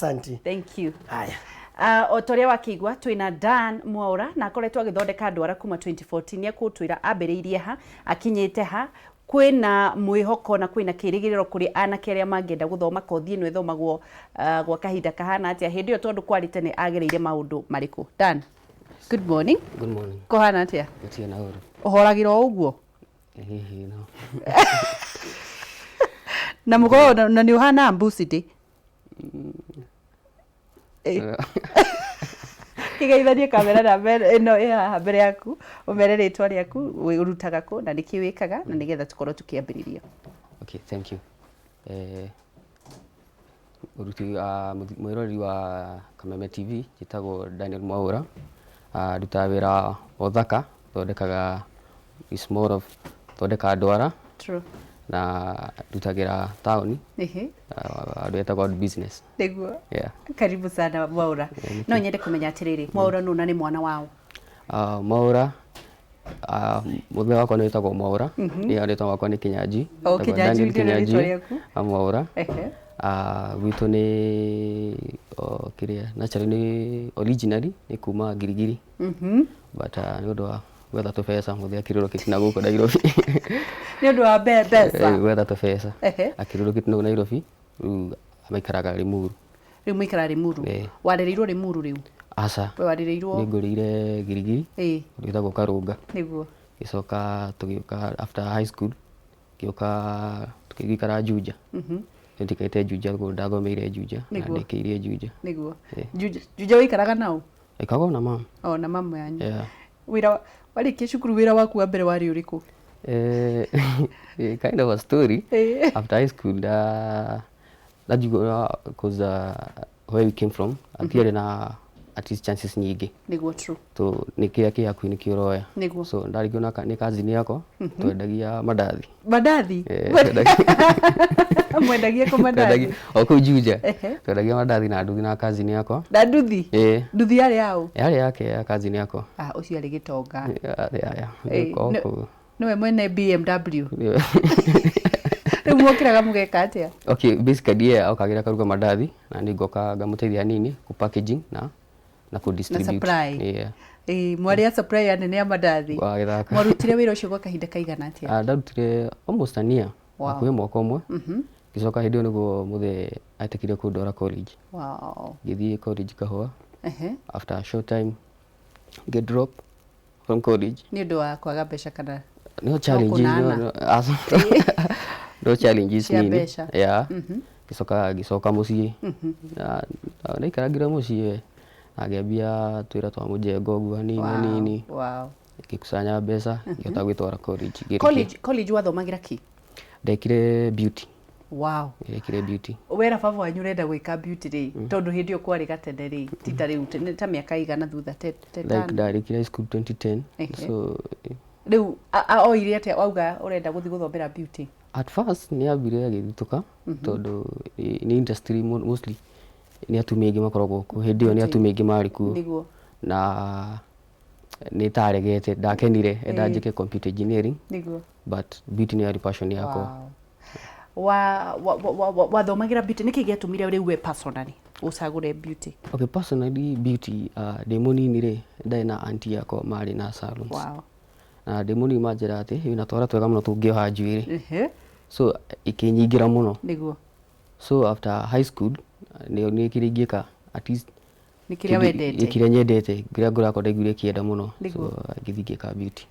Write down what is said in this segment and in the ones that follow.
Asante. Thank you. Haya. Otoria wakigwa twina Dan Mwaura na akoretwo agithondeka ndwara kuma 2014 yakutwira ambiriirie ha akinyite ha kwina mwihoko na kwina kirigiriro kuri anake aria mangenda guthoma kothi ino ithomagwo gwa kahinda kahana atia hindi yo tondu kwarite ni agereire maundu mariku. Dan, good morning. Good morning. Kohana atia? Gutia na uru. Uhoragira uguo? Hihi no. Na mugo na ni uhana ambusiti. Kigeithanie kamera na mbere ino mbere yaku umere ritwa riaku urutaga ku na niki wikaga na nigetha tukorwo tukiambiriria. Okay, thank you. Uruti mwirori wa Kameme TV jitagwo Daniel Mwaura. Ruta wira othaka thondekaga is more of thondeka ndwara. True. Na rutagira town. Andu etagwo business. Niguo. Yeah. Karibu sana Mwaura. No nyende kumenya atiriri Mwaura nuna ni mwana wao. Mwaura muthe wakwa ni etagwo Mwaura. Ni ritwa wakwa ni Kinyanji. Kinyanji ni ritwa riaku. Mwaura. Gwitu ni kiria naturally ni originally ni kuma Girigiri. But ni undu wa gwetha tubesa muthe akirirukite na guku Nairobi. Ni undu wa besa. Gwetha tubesa. Akirirukite na Nairobi. Riu amaikaraga Limuru. Riu muikara Limuru. Warereirwo Limuru riu. Asa. We warereirwo. Ni ngurire Girigiri. Gwitagwo Karunga. Niguo. Gicoka tugiuka after high school. Giuka tukigikara Juja. Ndikaite Juja go ndathomeire Juja na ndikirie Juja. Niguo. Juja wikaraga nao? Ikago na mama. Na mama yanyu. Yeah. Wira walikia cukuru wira waku wa mbere wari uriku? Kind of a story. After high school that you go cause where we came from appeared na at least chances nyingi. Niguo true. To nikia kia ku nikiroya. Niguo. So ndarigona ni kazini yako twendagia mandathi. Mandathi? Mwendagia kwa mandathi. Oko Juja. Twendagia mandathi na nduthi na kazini yako. Na nduthi? Nduthi yale yao? Yale yake ya kazini yako. Ucio ari Gitonga. No mwene BMW. Mwokiraga mugeka atia? Okay, basically okagira karuga mandathi na ningoka ngamuteithia nini ku packaging na ku distribute. Na supply. Mwari ya supply ya nene ya mandathi. Mwarutire wira ucio gwa kahinda kaigana atia? Ndarutire almost a year. Akuwe mwaka umwe. Gicoka hindi niguo muthe atekire kundora college. Wow. Githie college kahua. After a short time get drop from college. Ni undu wa kwaga mbeca kana? No challenges. No challenges nini. Yeah. Gicoka mucii. Na ikaragira mucii agiambia twira twa mujengo gwa nini. Wow. Gikusanya mbeca ngihota gwitwara college. College wathomagira ki? Ndekire beauty. Wow. Ndekire beauty. Wera baba wanyu renda gwika beauty ri tondu hindi kwari gatene ri tita riu ta miaka igana thutha like ndarikire school 2010. So riu oire atia wauga urenda guthi guthomera beauty? At first ni ambire agithituka tondu ni industry mostly ni atumia ingi makoragwo ku hindi yo ni atumia ingi mari ku. Niguo. Na ni taregete ndakenire enda njike computer engineering. Niguo. But beauty ni ari passion yako. Wathomagira beauty niki giatumire riu we personally ucagure beauty? Okay, personally beauty demonini ri ndai na auntie yako mari na salons. Wow. Na demoni majira ati ina twara twega muno tungioha njuiri. So ikinyingira muno. Niguo. So after high school ni kiringika at least nikiria wendete. Nikiria nyendete ngiria ngura ko ndaiguire kienda muno. So ngithingika beauty.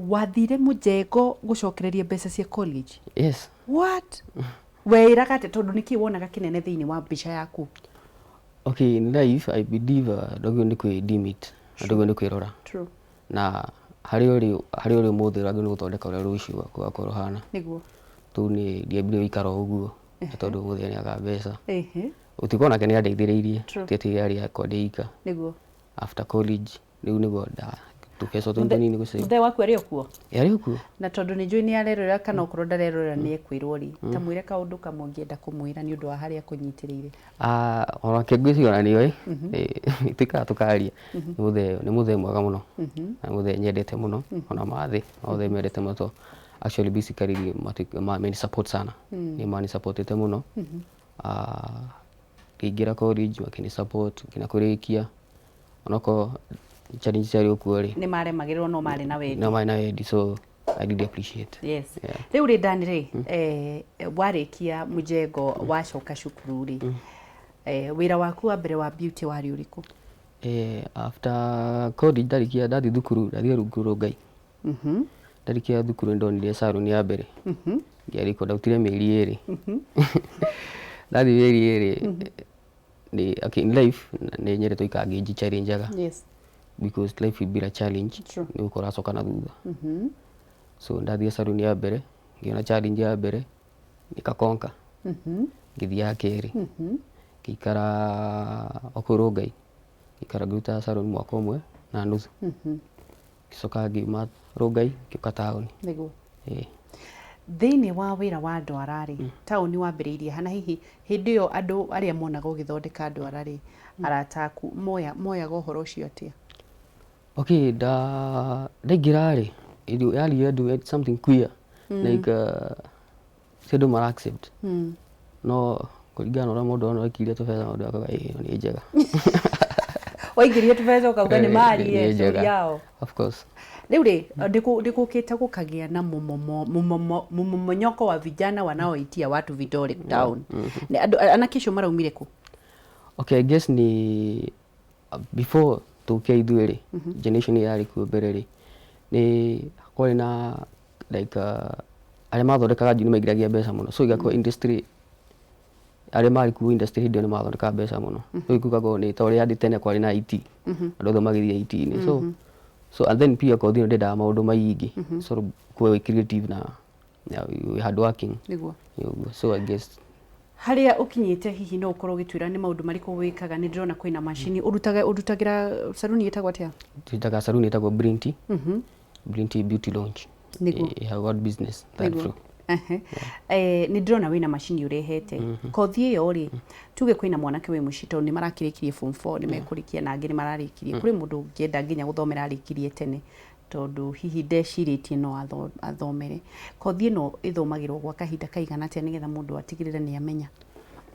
Wathire mujengo gucokereria mbeca cia college? Yes. What? Weira kate tondu niki wonaga kinene thiini wa mbica yaku? Okay, in life I believe ndogio ni kwi limit. Ndogio ni kwirora. True. Na hari uri muthe ragio ni guthondeka uri rucio gwakorwo hana. Niguo. Tu ni ndiambire ikaro uguo. Tondu muthe ni aga mbeca. Utikona kene andeithiriirie tete yari yakwa ndeika. Niguo. After college riu niguo tukeso tunini gucii. Muthe waku ari okuo? Yari okuo. Na tondu ni njui ni arerora kana okorwo ndarerora ni ekwirwo ri ta mwire kaundu kamwe ngienda kumwira ni undu wa haria kunyitirire? Ona kengwisi ona niyo itika tukaria. Ni muthe mwega muno. Na muthe nyendete muno ona mathi othe mendete muno. Actually basically mani support sana. Ni mani supportete muno. ngĩingĩra college makĩni support nginya kũrĩkia onako challenge ciarĩ okuo rĩ nĩ maremagĩrĩrwo no marĩ na wendi no marĩ na wendi, so I really appreciate. Yes. Rĩu rĩ Dani rĩ warĩkia mũjengo wacoka cukuru rĩ wĩra waku wa mbere wa beauty warĩ ũrĩkũ? After college ndathi thukuru ndathire rungu Rongai. Ndarikia thukuru ndonire salon ya mbere. Ngĩarĩko ndautire mĩeri 2. Ndathi mĩeri 2 ni okay, in life nĩ nyeretwo ikangĩnji challenge aga. Yes. Because life will be a challenge. Nĩ gũkora coka na thutha. So ndathire salon ya mbere ngĩona challenge ya mbere nikakonka. Ngĩthiĩ ya kerĩ. Ngĩikara okũrũ Ngai. Ngĩikara ngĩruta salon mwaka ũmwe na nuthu. Ngĩcoka ngiuma Rongai ngĩũka taũni. Nĩguo. Thĩinĩ wa wĩra wa ndwara rĩ taũni wambĩrĩirie hana hihi hĩndĩ ĩyo andũ arĩa monaga ũgĩthondeka ndwara rĩ arata aku moyaga ũhoro ũcio atĩa? Okay, ndaingĩra rĩ you do something queer like andũ mara accept no kũringana na ũrĩa mũndũ ona ekire tũbeca mũndũ akaga nĩ njega. Waingĩrire tũbeca ũkauga nĩ marie story yao. Of course. Rĩu rĩ ndĩgũkĩte gũkagĩa na mmomonyoko wa vijana wanaoitia watu vidole down. Anake acio maraumire kũ? Okay, I guess ni before tũkĩa ithuĩ rĩ generation yarĩ kuo mbere rĩ nĩ kwarĩ na like arĩa mathondekaga njuĩrĩ maingĩragia mbeca mũno, so igakorwo industry arĩa marĩ kuo industry hĩndĩ ĩyo nĩ mathondeka mbeca mũno. So ikugago nĩ ta ũrĩa hadi tene kwarĩ na IT andũ othe magĩthiĩ IT-inĩ. So and then pia kwa thino ndendaga maũndũ maingĩ sort of kuwa creative na hard working. Nĩguo. So I guess harĩa ũkinyĩte hihi no ũkorwo ũgĩtwĩra nĩ maũndũ marĩkũ wĩkaga? Nĩ ndĩrona kwĩna macini ũrutagĩra saluni ĩtagwo atĩa? Tũrutaga saluni ĩtagwo Brinty Beauty Lounge. Nĩguo. Have what business that through. Nĩ ndĩrona wĩna macini ũrehete kothi ĩyo rĩ tuge kwĩna mwanake wĩ mũciĩ tondũ nĩ marakĩrĩkirie form 4 nĩ mekũrĩkia na angĩ nĩ mararĩkirie kũrĩ mũndũ ũngĩenda nginya gũthomera arĩkirie tene tondũ hihi ndecirĩtie no athomere kothi ĩno ĩthomagĩrwo gwa kahinda kaigana atĩa nĩgetha mũndũ atigĩrĩre nĩ amenya?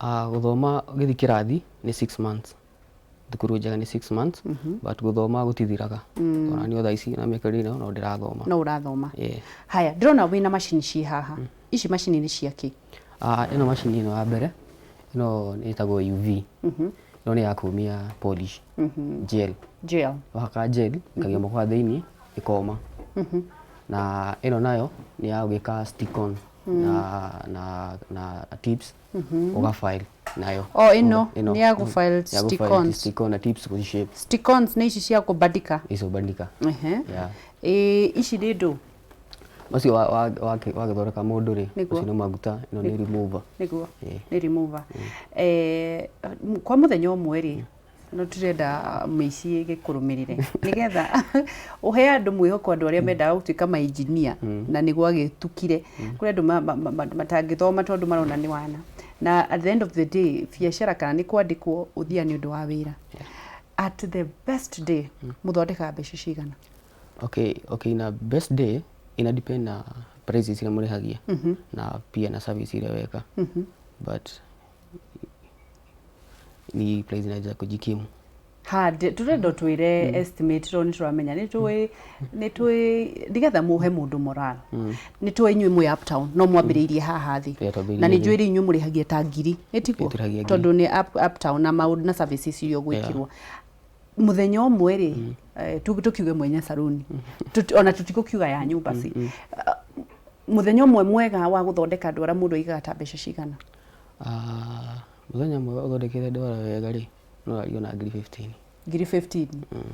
Gũthoma gĩthi kĩrathi nĩ 6 months. Thukuru njega nĩ 6 months but gũthoma gũtithiraga. Ona niĩ thaa ici na mĩaka ĩno no ndĩrathoma. No ũrathoma. Haya ndĩrona wĩna macini ci haha. Ici macini nĩ cia kĩ? Ĩno macini ĩno ya mbere ĩno ĩtagwo UV. Ĩno nĩ ya kumia polish. Gel. Wahaka gel ĩkagia moko thĩinĩ ĩkoma. Na ĩno nayo nĩ ya gwĩka stick on na tips ũgafile nayo. Ĩno nĩ ya gũfile stick on na tips ku shape. Stick ons nĩ ici cia kũbandĩka. Icio bandĩka. Ici nĩ ndũ macio wagĩthondeka mũndũ rĩ ucio nĩ maguta ĩno nĩ remover. Nĩguo nĩ remover. Kwa mũthenya ũmwe rĩ no tũrenda mĩici gĩkũrũmĩrĩre nĩgetha ũhe andũ mwĩhoko andũ arĩa mendaga gũtuĩka ma engineer na nĩguo agĩtukire kũrĩ andũ matangĩthoma tondũ marona nĩ wana na at the end of the day biacara kana nĩ kwandĩkwo ũthia nĩ ũndũ wa wĩra. At the best day mũthondeka mbeca cigana? Okay na best day ina depend na prices iria mũrĩhagia na pia na service iria weka but ni price inaweza kujikimu. Tũrenda twĩre estimate ro nĩ tũramenya nĩ twĩ nĩgetha mũhe mũndũ moral nĩ twĩ inyuĩ mwĩ uptown no mwambĩrĩirie haha thĩ na nĩ njũĩrĩ inyuĩ mũrĩhagia ta ngiri nĩtiguo tondũ nĩ uptown na maũndũ na services irio gwĩkirwo mũthenya ũmwe rĩ tukiuge mwenye saluni ona tutigũkiuga ya nyumba ci mũthenya ũmwe mwega wa gũthondeka ndwara mũndũ aigaga ta mbeca cigana? Mũthenya mwega ũthondekete ndwara wega rĩ no ariona ngiri 15. Ngiri 15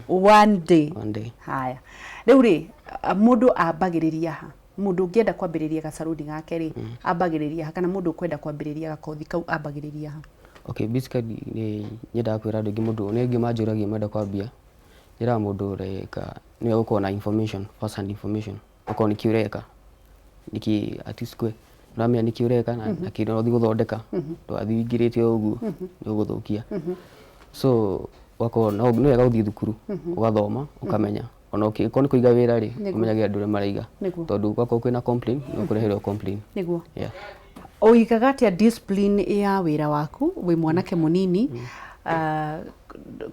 one day. Haya rĩu rĩ mũndũ ambagĩrĩria ha mũndũ ũngĩenda kwambĩrĩria gasaluni gake rĩ ambagĩrĩria ha kana mũndũ ũkwenda kwambĩrĩria gakothi kau ambagĩrĩria ha? Okay, basically nĩ nyendaga kwĩra andũ aingĩ mũndũ nĩ ngĩmanjũragia menda kwambia njĩra mũndũ ũreka nĩ gũkorwo na information first hand information okorwo nĩ kĩureka niki at least kwe ramia niki ureka na kĩrĩa ũthi gũthondeka ndwathi ingĩrĩte ũguo nĩ ũgũthũkia. So wako no wega gũthiĩ thukuru ũgathoma ũkamenya ona ũkĩko nĩ kũiga wĩra rĩ ũmenyaga andũ arĩa maraiga tondũ gwako kwĩna complain nĩ ũkũreherwo complain. Nĩguo. Oigaga atia discipline ya wira waku wi mwanake munini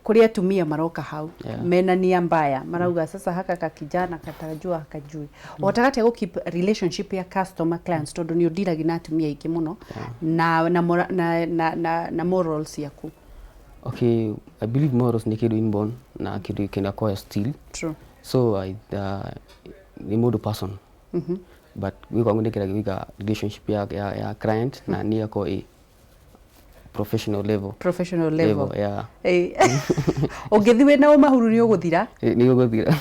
kuri atumia maroka hau mena nia mbaya marauga sasa haka ka kijana katajua hakajui otagati go keep relationship ya customer clients tondu ni udiraga na atumia iki muno na morals yaku. Okay, I believe morals ni kidu inborn na kidu kina acquire still. True. So I ni modo person. But we kwangu ndikira relationship ya client na ni yako professional level yeah. Ongithiwe na umahuru ni uguthira ni uguthira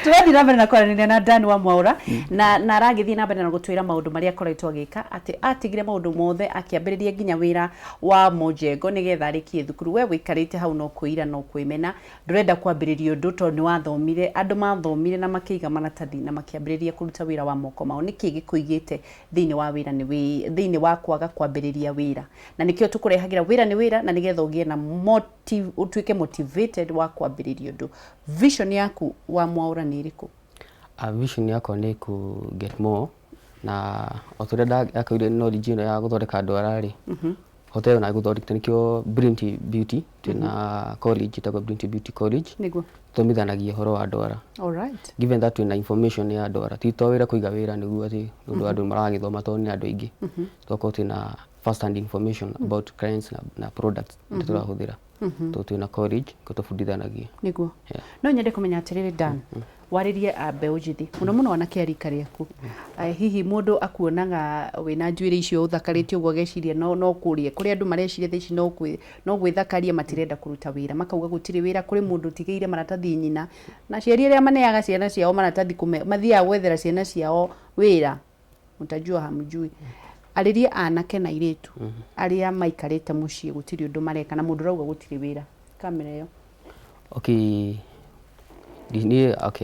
turathira mbere na kwaranĩria na Dan wa Mwaura na aragithie na mbere na gutwira maundu maria akoretwo agika ati atigire maundu mothe akiambiriria nginya wira wa Mojengo nigetha arikie thukuru. We wikarite hau no kuira no kwimena ndurenda kwambiriria undu to ni wathomire andu mathomire na makiiga maratathi na makiambiriria kuruta wira wa moko mao. Niki gikuigite thiini wa wira ni thiini wa kwaga kwambiriria wira na nikio tukurehagira wira ni wira na nigetha ugie na motive utuike motivated wa kwambiriria undu. Vision yaku wa Mwaura ni iriku? Vision yako ni ku get more na otureda akaire knowledge ino ya guthondeka ndwara ri hotel na guthondeka nikio Brilliant Beauty tuna college itago Brilliant Beauty College niguo tomithanagia horo wa ndwara. All right. Given that tuna information ya ndwara tito wira kuiga wira niguo ati ndu andu maragithoma to ni andu ingi toko tuna first hand information about clients na products turahuthira to tuna college gutufundithanagia niguo no nyende kumenya atiriri Dan waririe ambeu jithi muno wanake arika riaku hihi mundu akuonaga wina njuire icio uthakaritio ugo geciria no kurie kuri andu mareciria thaici no gwithakaria matirenda kuruta wira makauga gutiri wira kuri mundu tigeire maratathi nyina na ciari iria maneaga ciana ciao maratathi mathia gwethera ciana ciao wira mutajua hamjui aririe anake na iritu aria maikarite mucii gutiri undu mareka na mundu rauga gutiri wira kamera yo. Okay,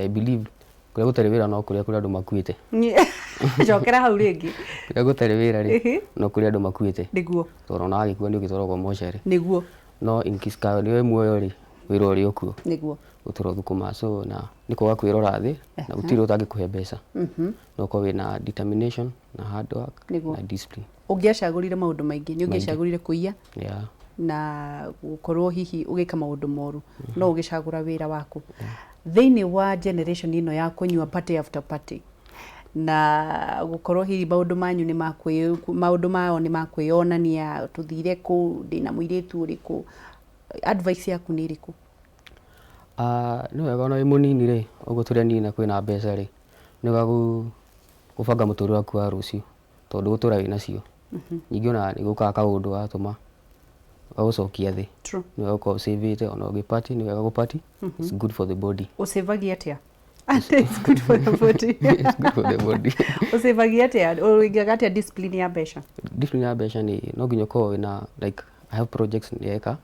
I believe kuria gutari wira no kuria andu makuite jokera hau ringi kuria gutari wira ri no kuria andu makuite niguo toro na agikua ni ugitoro kwa mochari niguo no in case ka ni we muoyo ri wira uri okuo niguo utoro thukuma so na niko ga kwirora thi na gutiri utangikuhe mbeca no ko wina determination na hard work na discipline. Ungiacagurire maundu maingi ni ungiacagurire kuiya na gukorwo hihi ugika maundu moru no ugicagura wira waku thiini wa generation ino ya kunyua party after party na gukorwo hihi maundu manyu ni maundu mao ni makwionania tuthire ku ndina muiritu uriku advice yaku ni iriku? No wega no imunini ri ugo turia nini na kwina mbeca ri ni gubanga muturi waku wa rucio tondu gutura wina cio nyingi ona ni guka kaundu watuma gucokia thi ni wega save it ona ugipati ni wega gupati it's good for the body. Usevagia atia? It's good for the body. It's good for the body. Usevagia atia? Uigaga atia discipline ya mbeca? Discipline ya mbeca ni no nginya ko wina like I have projects nieka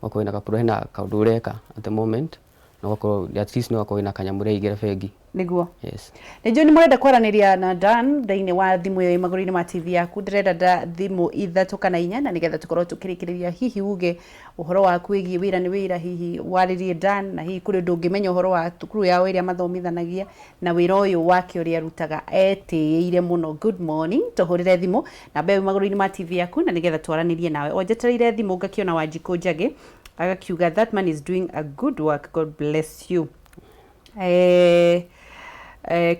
wako wina ka project na kaundu ureka at the moment no wako at least no wako wina kanyamure igere fegi niguo. Yes. Nijo ni murenda kwaraniria na Dan thiini wa thimu ya maguru-ini ma TV yaku ndirenda thimu ithatu kana inya na nigetha tukorwo tukirikiriria hihi uge uhoro waku wigi wira ni wira hihi waririe Dan na hihi kuri ndungimenya uhoro wa thukuru yao iria mathomithanagia na wira uyu wake uria arutaga etiire muno. Good morning tuhurire thimu na mbe maguru-ini ma TV yaku na nigetha twaranirie nawe onjetereire thimu ngakiona Wanjiku Njagi agakiuga that man is doing a good work, God bless you.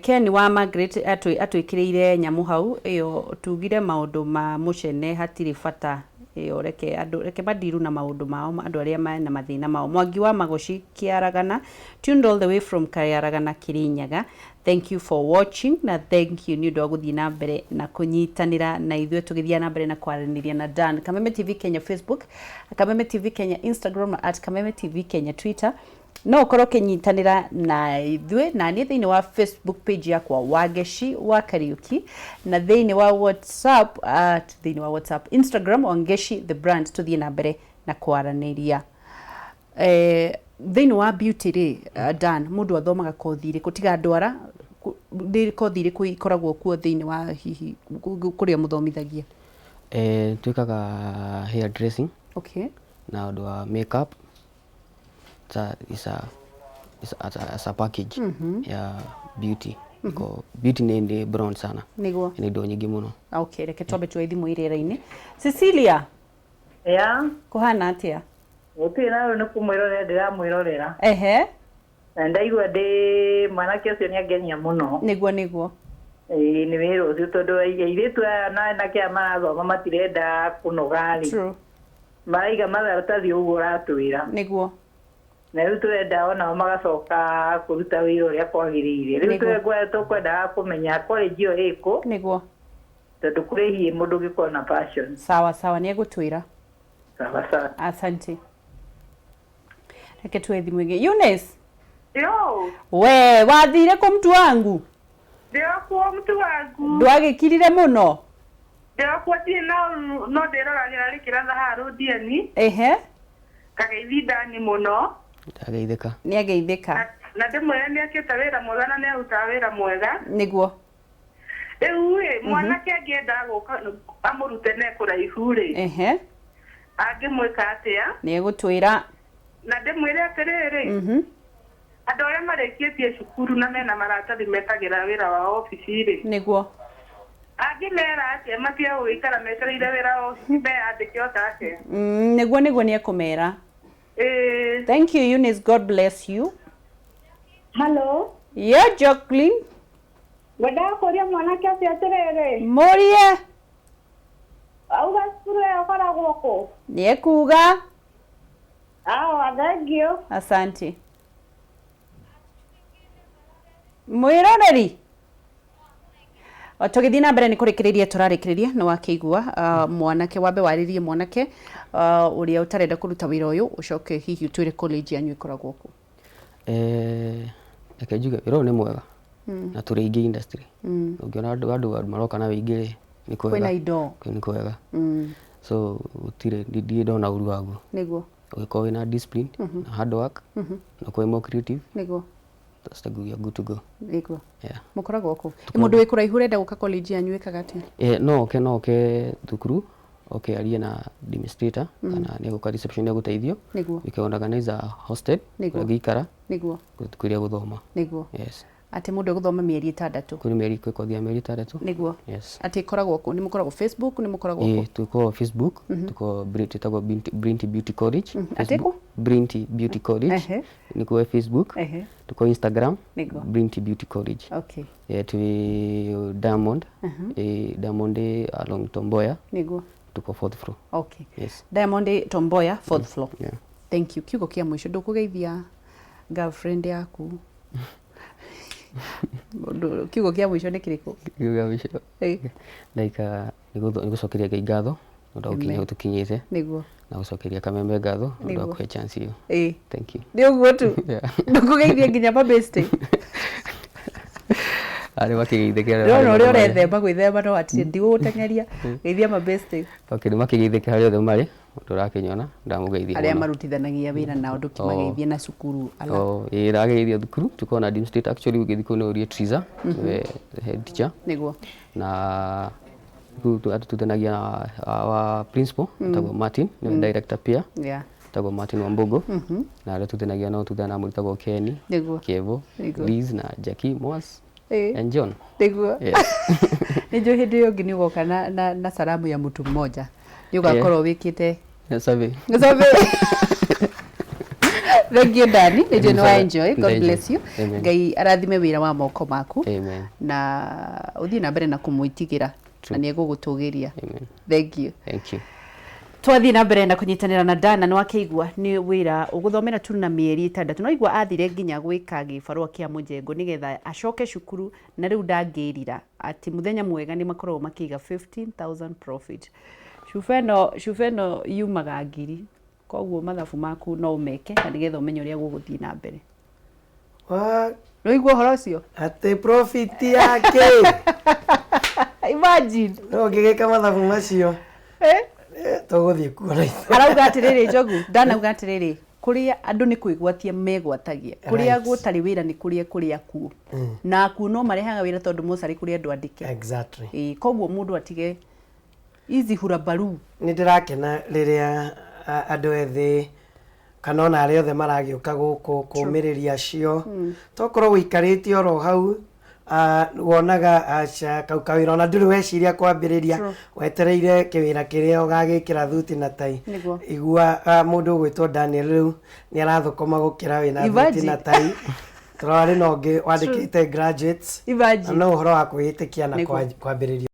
Ken wa Margaret atwikiriire nyamu hau iyo tugire maundu ma mucene hatiri bata iyo reke badiru na maundu mao andu aria mena mathina mao. Mwangi wa Magoshi Kiaragana tuned all the way from Kiaragana Kirinyaga. Thank you for watching na thank you ni ndo guthii na mbere na kunyitanira na ithwe tugithia na mbere na kwaraniria na Dan. Kameme TV Kenya Facebook, Kameme TV Kenya Instagram at Kameme TV Kenya Twitter. No korwo kinyitanira na ithwe na ni thiini wa Facebook page yakwa Wageshi wa Kariuki na thiini wa WhatsApp Instagram Wangeshi the brand tuthie na mbere na kwaraniria. Thiini wa beauty ri Dan mundu athomaga kothi ri kutiga ndwara ndi kothi ri ikoragwo kuo thiini wa hihi kuria muthomithagia? Twikaga hair dressing. Okay. Na undu wa makeup it's a package ya beauty. ko beauty ni brown sana niguo ni ndo nyingi muno. Okay, reke twambe tuwe thimu irira-ini. Cecilia, kuhana atia? Utira no kumwirorera ndiramwirorera. Na ndaigua ndi mwanake ucio ni angenia muno. Niguo. Ni wira ucio tondu airitu na kia marathoma matirenda kunogari. True. Maraiga matharatathi uguo ratwira. Niguo. Na riu turenda ona magacoka kuruta wira uria kwagiriire. Riu tukwenda kumenya college iyo iko. Niguo. Tondu kurihie mundu gikona passion. Sawa ni egutwira. Sawa. Asante. Reke tuwe thimu ingi. Eunice. Yo. We, wathire ku mtu wangu? Ndio kwa mtu wangu. Ndwagikirire muno? Ndio kwa tina no ndiroragera rikiraga haru dieni. Kageithida ni muno. Ndageithika. Ni ageithika. Na ndimwira ni akita wira mwega na ni aruta wira mwega. Niguo. Ewe mwanake angenda guka amurute ne kuraihu ri. Angimwika atia? Ni egutwira. Na ndimwire atiriri. Andu aria marikitie cukuru na mena maratathi mekagira wira wa ofisi ri. Niguo. Angimera atia matia gwikara metereire wira o be andike otake. Niguo ni ekumera. Thank you, Eunice. God bless you. Hello. Yeah, Jacqueline. Wada koria mwanake atia atiriri. Moria. Auga sura yakora gwoko. Ni ekuga. Thank you. Asante. Mwiroreri. Tugithii na mbere ni kurikiriria turarikiriria no wakigua mwanake wambe waririe mwanake uria utarenda kuruta wira uyu ucoke hihi utwire college yanyu ikoragwo ku. Akajuga wira ni mwega na turi ingi industry. Ungiona andu maroka na wingi ni kwega. Kwina indo. Ni kwega. So utire ndi ndona uru wagu. Niguo. Ugikorwo wina discipline na hard work na kuwa more creative. Niguo. That's the good to go. Niguo. Yeah. Mukoragwo ku. Mundu wi kuraihu renda guka college yanyu ikaga atia? No ke thukuru arie na administrator kana ni guka reception ya guteithio. Niguo. We organize a hostel gikara. Niguo. Kuria guthoma. Niguo. Yes. Ati mundu guthoma mieri 6. Kuri mieri kwikothia mieri 3. Niguo. Yes. Ati ikoragwo ku ni mukoragwo Facebook ni mukoragwo ku? Tuko Facebook, tuko Brinty Beauty College. Atiko? Brinty Beauty College. Niko Facebook. Tuko Instagram. Brinty Beauty College. Okay. Tu Diamond. Diamond along Tomboya. Niguo. Tuko 4th floor. Okay. Yes. Diamond Tomboya 4th floor. Yeah. Thank you. Kiugo kia mwisho ndukugeithia girlfriend yaku. Kiugo kia mwisho ni kiriko? Kiugo kia mwisho. Nigucokeria Ngai ngatho ndu ukinya utukinyite. Niguo. Na gucokeria Kameme ngatho ndu akuhe chance iyo. Thank you. Ni uguo tu. Ndukugeithia nginya birthday. Ari wakigeithia. No urethemba gwithemba no ati ndiguteng'eria geithia birthday. Okay, makigeithia hari othe mari turakinyona ndamugeithia. Aria marutithanagia wira nao ndukimageithia na cukuru ala. Rageithia thukuru tuko na administrator actually ugithi no urie Triza head teacher. Niguo. Na tutenagia wa principal tagwo Martin ni director pia. Yeah. Tagwo Martin Wambogo. Na ara tutenagia no tuthana muri tagwo Kenny. Kevo, Liz na Jackie Moas. And John. Niguo. Nijo hindi yo ngini ugoka na salamu ya mtu mmoja. Yugakorwo wikite survey. Thank you Dani. Nijo no enjoy. God bless you. Ngai arathime wira wa moko maku. Amen. Na uthie na mbere na kumwitigira na ni egugutugiria. Amen. Thank you. Thank you. Twathi na mbere na kunyitanira na Dana no akeigua ni wira uguthomera tu na mieri 6 no igua athire nginya gwika gibarua kia mujengo nigetha acoke cukuru na riu ndangirira ati muthenya mwega ni makorwo makiga 15,000 profit. Shufeno yumaga ngiri koguo mathabu maku no umeke na nigetha umenye uria guguthii na mbere. No igua horo cio ati profit yake imagine no ngigeka mathabu macio tuguthie kuona arauga atiriri Njogu ndanauga atiriri kuria andu ni kuigwatia megwatagia kuria gutari wira ni kuria ku na ku no marehaga wira tondu musari kuria andu andike exactly koguo mundu atige izi hurabaru ni ndirakena riria andu ethi kana ona ari othe maragiuka guku kumiriria cio tokorwo wikarite oro hau wonaga kau kawira ona nduri weciria kwambiriria wetereire kiwira kiria ugagikira thuti na tai igua mundu gwitwo Daniel riu ni arathukuma gukira wina thuti na tai turari no ngi wandikite graduates no uhoro wa kwitikia na kwambiriria